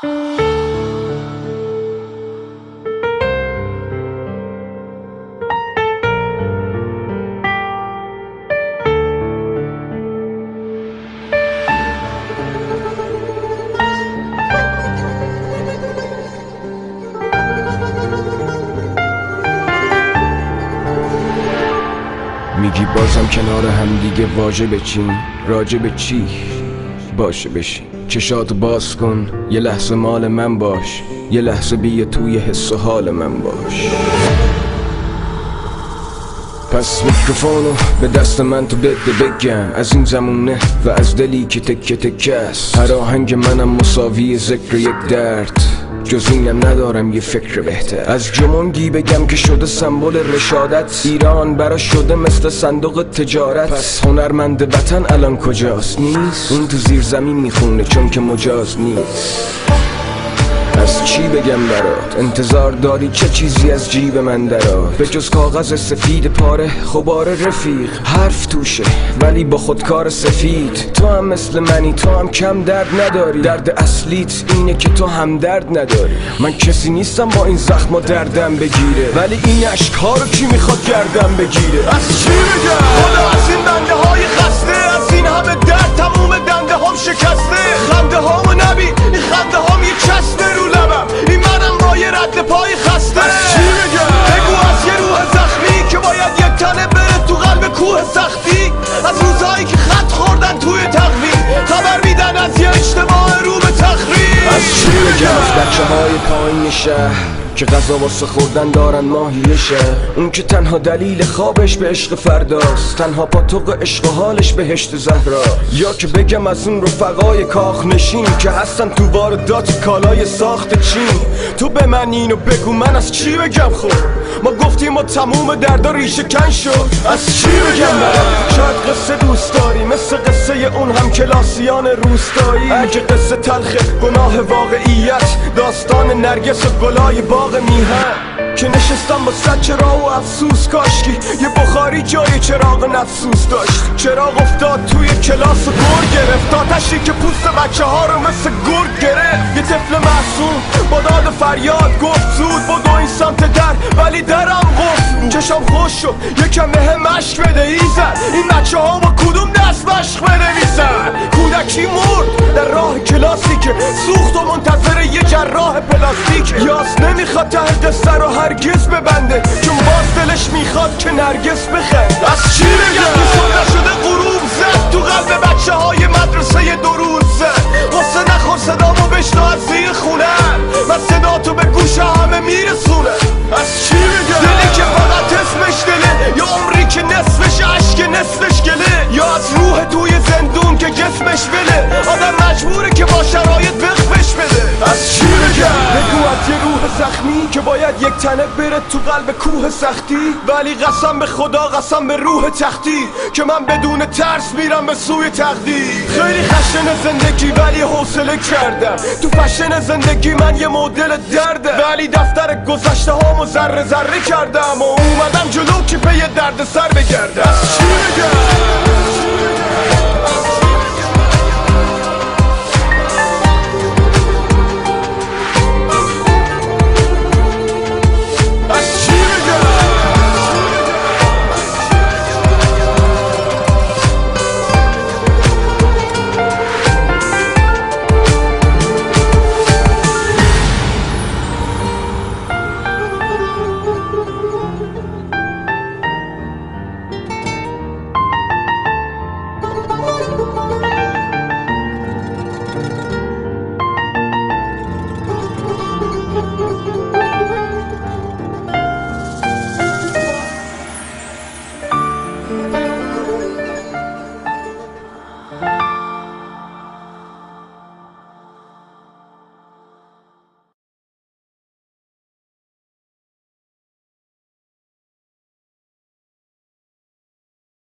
میگی بازم کنار هم دیگه واژه بچین، راجع به چی؟ باشه بشین، چشاتو باز کن، یه لحظه مال من باش، یه لحظه بیا توی حس و حال من باش. پس میکروفونو به دست من تو بده بگم، از این زمونه و از دلی که تکه تکه است. هر آهنگ منم مساوی ذکر یک درد، جز اینم ندارم یه فکر بهتر. از جمونگی بگم که شده سمبل رشادت، ایران برا شده مثل صندوق تجارت. پس هنرمند وطن الان کجاست؟ نیست، اون تو زیر زمین میخونه چون که مجاز نیست. از چی بگم برات؟ انتظار داری چه چیزی از جیب من درات؟ به جز کاغذ سفید پاره غبار رفیق، حرف توشه ولی با خودکار سفید. تو هم مثل منی، تو هم کم درد نداری، درد اصلیت اینه که تو هم درد نداری. من کسی نیستم با این زخم و دردم بگیره، ولی این اشک‌ها رو کی میخواد گردم بگیره؟ از چی بگم؟ خدا از این بنده های خسته، از این همه درد تموم دنده هم شکسته. خنده هامو نبین، این خنده هام یه چسبه رو لبم، این منم با یه رد پای خسته. از چی بگم؟ بگو از یه روح زخمی که باید یک تنه بره تو قلب کوه سختی. از روزهایی که خط خوردن توی تقویم، خبر میدن از یه اجتماع رو به تخریب. از چی بگم؟ از بچه های پایین شهر که غذا واسه خوردن دارن ماهی شهر، اون که تنها دلیل خوابش به عشق فرداست، تنها پاتوق عشق و حالش بهشت زهرا. یا که بگم از اون رفقای کاخ نشین که هستن تو واردات کالای ساخت چین. تو به من اینو بگو من از چی بگم؟ خب ما گفتیم و تموم دردا ریشه کن شد. از چی بگم برام؟ شاید قصه دوست داری مثل قصه اون هم کلاسیان روستایی. اگه قصه تلخه گناه واقعیت، داستان نرگس و گلای باغ میهن که نشستم با صد چراغ و افسوس. کاشکی یه بخاری جای چراغ نفسوس داشت. چراغ افتاد توی کلاس و گرگ گرفت، آتشی که پوست بچه ها رو مثل گرگ گرفت. یه طفل معصوم با داد و فریاد گفت زود بدو این سمت در، ولی درم قفل بود. چشم خوش شد یکم بهم مشک بده ایزد، این بچه ها با کدوم دست مشق بنویسن؟ کودکی مرد در راه کلاسی که سوخت و منتظر یه جراح پلاستیک. یاس نمیخواد ته دسته رو هرگز ببنده، چون باز دلش میخواد که نرگس بخند. از چی بگم؟ صبح شده غروب زد تو قلب بچه های مدرسه درود زد. قصه نخور صدامو بشنو از زیر خونم، من صدا تو به گوش همه میرسونم. از چی بگم؟ دلی که فقط اسمش دله، یا عمری که نصفش عشق نصفش گله، یا از روح توی زندون که جسمش بله، آدم مجبوره که با شرایط وقفش بده. از چی بگم؟ بگو از یه روح زخمی که باید یک تنه بره تو قلب کوه سختی، ولی قسم به خدا قسم به روح تختی که من بدون ترس میرم به سوی تقدیر. خیلی خشن زندگی ولی حوصله کردم، تو فشن زندگی من یه مدل درده، ولی دفتر گذشته هامو ذره ذره کردم و اومدم جلو که پی درد سر بگردم. از چی بگم؟